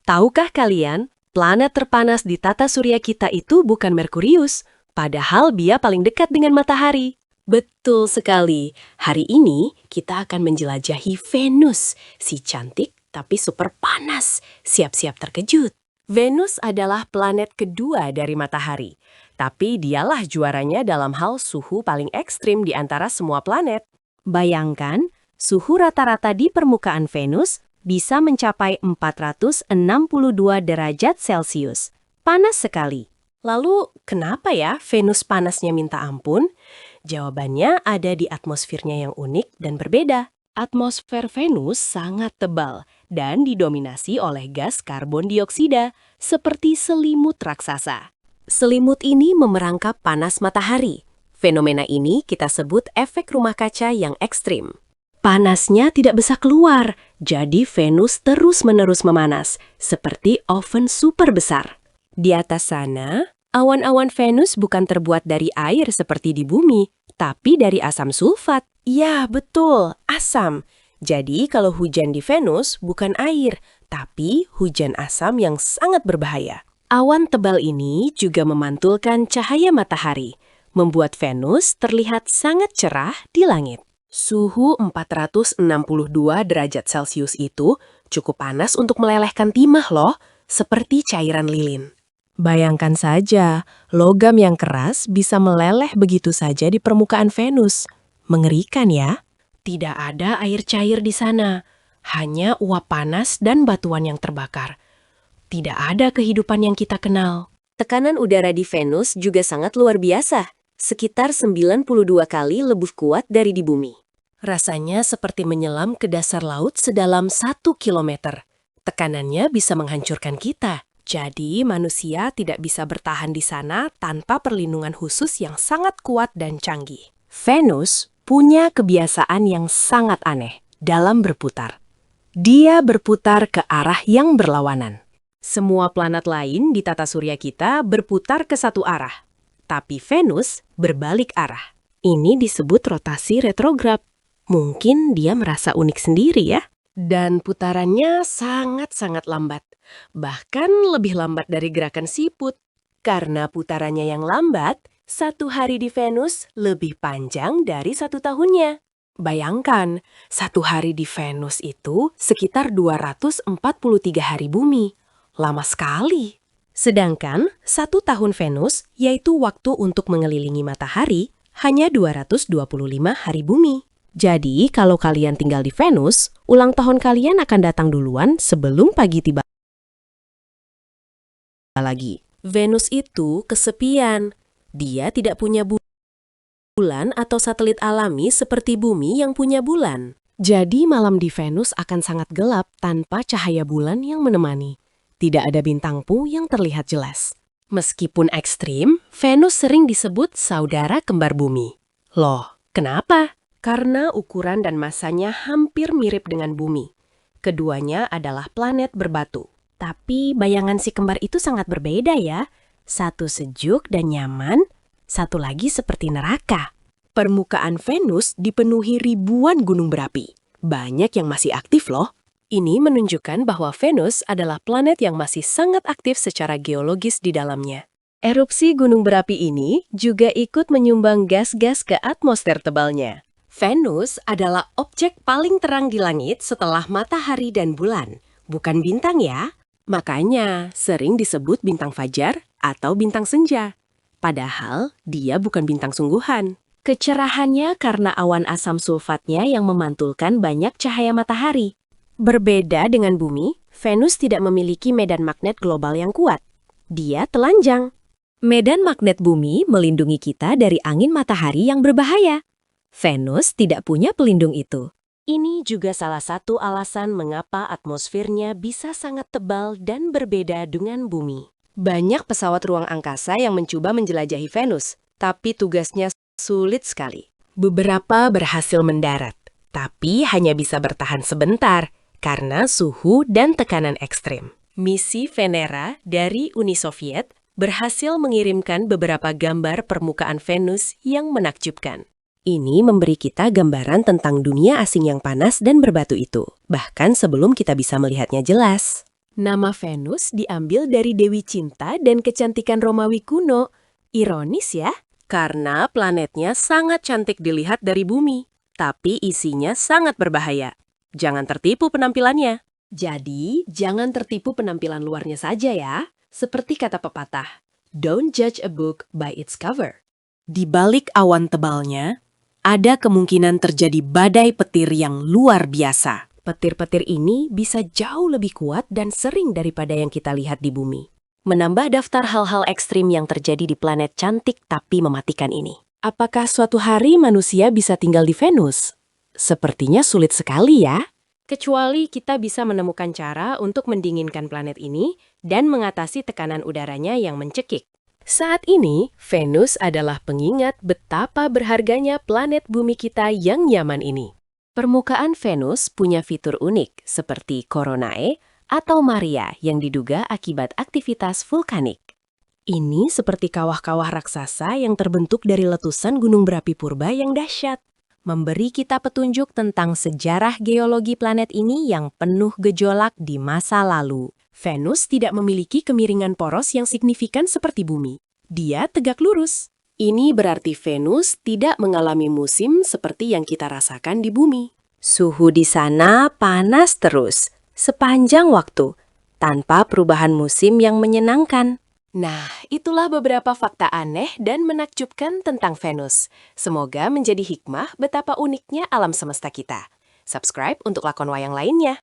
Tahukah kalian, planet terpanas di tata surya kita itu bukan Merkurius, padahal dia paling dekat dengan matahari. Betul sekali. Hari ini kita akan menjelajahi Venus, si cantik tapi super panas. Siap-siap terkejut. Venus adalah planet kedua dari matahari, tapi dialah juaranya dalam hal suhu paling ekstrim di antara semua planet. Bayangkan, suhu rata-rata di permukaan Venus bisa mencapai 462 derajat Celcius. Panas sekali. Lalu, kenapa ya Venus panasnya minta ampun? Jawabannya ada di atmosfernya yang unik dan berbeda. Atmosfer Venus sangat tebal dan didominasi oleh gas karbon dioksida, seperti selimut raksasa. Selimut ini memerangkap panas matahari. Fenomena ini kita sebut efek rumah kaca yang ekstrim. Panasnya tidak bisa keluar, jadi Venus terus-menerus memanas, seperti oven super besar. Di atas sana, awan-awan Venus bukan terbuat dari air seperti di bumi, tapi dari asam sulfat. Ya, betul, asam. Jadi kalau hujan di Venus bukan air, tapi hujan asam yang sangat berbahaya. Awan tebal ini juga memantulkan cahaya matahari, membuat Venus terlihat sangat cerah di langit. Suhu 462 derajat Celcius itu cukup panas untuk melelehkan timah loh, seperti cairan lilin. Bayangkan saja, logam yang keras bisa meleleh begitu saja di permukaan Venus. Mengerikan ya? Tidak ada air cair di sana, hanya uap panas dan batuan yang terbakar. Tidak ada kehidupan yang kita kenal. Tekanan udara di Venus juga sangat luar biasa, sekitar 92 kali lebih kuat dari di bumi. Rasanya seperti menyelam ke dasar laut sedalam 1 kilometer. Tekanannya bisa menghancurkan kita. Jadi, manusia tidak bisa bertahan di sana tanpa perlindungan khusus yang sangat kuat dan canggih. Venus punya kebiasaan yang sangat aneh dalam berputar. Dia berputar ke arah yang berlawanan. Semua planet lain di tata surya kita berputar ke satu arah, tapi Venus berbalik arah. Ini disebut rotasi retrograd. Mungkin dia merasa unik sendiri ya. Dan putarannya sangat-sangat lambat. Bahkan lebih lambat dari gerakan siput. Karena putarannya yang lambat, 1 hari di Venus lebih panjang dari 1 tahunnya. Bayangkan, 1 hari di Venus itu sekitar 243 hari bumi. Lama sekali. Sedangkan 1 tahun Venus, yaitu waktu untuk mengelilingi matahari, hanya 225 hari bumi. Jadi, kalau kalian tinggal di Venus, ulang tahun kalian akan datang duluan sebelum pagi tiba lagi. Venus itu kesepian. Dia tidak punya bulan atau satelit alami seperti bumi yang punya bulan. Jadi, malam di Venus akan sangat gelap tanpa cahaya bulan yang menemani. Tidak ada bintang pun yang terlihat jelas. Meskipun ekstrim, Venus sering disebut saudara kembar bumi. Loh, kenapa? Karena ukuran dan masanya hampir mirip dengan bumi. Keduanya adalah planet berbatu. Tapi bayangan si kembar itu sangat berbeda ya. Satu sejuk dan nyaman, satu lagi seperti neraka. Permukaan Venus dipenuhi ribuan gunung berapi. Banyak yang masih aktif loh. Ini menunjukkan bahwa Venus adalah planet yang masih sangat aktif secara geologis di dalamnya. Erupsi gunung berapi ini juga ikut menyumbang gas-gas ke atmosfer tebalnya. Venus adalah objek paling terang di langit setelah matahari dan bulan, bukan bintang ya. Makanya sering disebut bintang fajar atau bintang senja. Padahal dia bukan bintang sungguhan. Kecerahannya karena awan asam sulfatnya yang memantulkan banyak cahaya matahari. Berbeda dengan bumi, Venus tidak memiliki medan magnet global yang kuat. Dia telanjang. Medan magnet bumi melindungi kita dari angin matahari yang berbahaya. Venus tidak punya pelindung itu. Ini juga salah satu alasan mengapa atmosfernya bisa sangat tebal dan berbeda dengan bumi. Banyak pesawat ruang angkasa yang mencoba menjelajahi Venus, tapi tugasnya sulit sekali. Beberapa berhasil mendarat, tapi hanya bisa bertahan sebentar karena suhu dan tekanan ekstrim. Misi Venera dari Uni Soviet berhasil mengirimkan beberapa gambar permukaan Venus yang menakjubkan. Ini memberi kita gambaran tentang dunia asing yang panas dan berbatu itu, bahkan sebelum kita bisa melihatnya jelas. Nama Venus diambil dari Dewi Cinta dan kecantikan Romawi kuno. Ironis ya, karena planetnya sangat cantik dilihat dari bumi, tapi isinya sangat berbahaya. Jangan tertipu penampilannya. Jadi, jangan tertipu penampilan luarnya saja ya. Seperti kata pepatah, don't judge a book by its cover. Di balik awan tebalnya, ada kemungkinan terjadi badai petir yang luar biasa. Petir-petir ini bisa jauh lebih kuat dan sering daripada yang kita lihat di bumi. Menambah daftar hal-hal ekstrim yang terjadi di planet cantik tapi mematikan ini. Apakah suatu hari manusia bisa tinggal di Venus? Sepertinya sulit sekali ya. Kecuali kita bisa menemukan cara untuk mendinginkan planet ini dan mengatasi tekanan udaranya yang mencekik. Saat ini, Venus adalah pengingat betapa berharganya planet bumi kita yang nyaman ini. Permukaan Venus punya fitur unik seperti Coronae atau Maria yang diduga akibat aktivitas vulkanik. Ini seperti kawah-kawah raksasa yang terbentuk dari letusan gunung berapi purba yang dahsyat, memberi kita petunjuk tentang sejarah geologi planet ini yang penuh gejolak di masa lalu. Venus tidak memiliki kemiringan poros yang signifikan seperti bumi. Dia tegak lurus. Ini berarti Venus tidak mengalami musim seperti yang kita rasakan di bumi. Suhu di sana panas terus, sepanjang waktu, tanpa perubahan musim yang menyenangkan. Nah, itulah beberapa fakta aneh dan menakjubkan tentang Venus. Semoga menjadi hikmah betapa uniknya alam semesta kita. Subscribe untuk lakon wayang lainnya.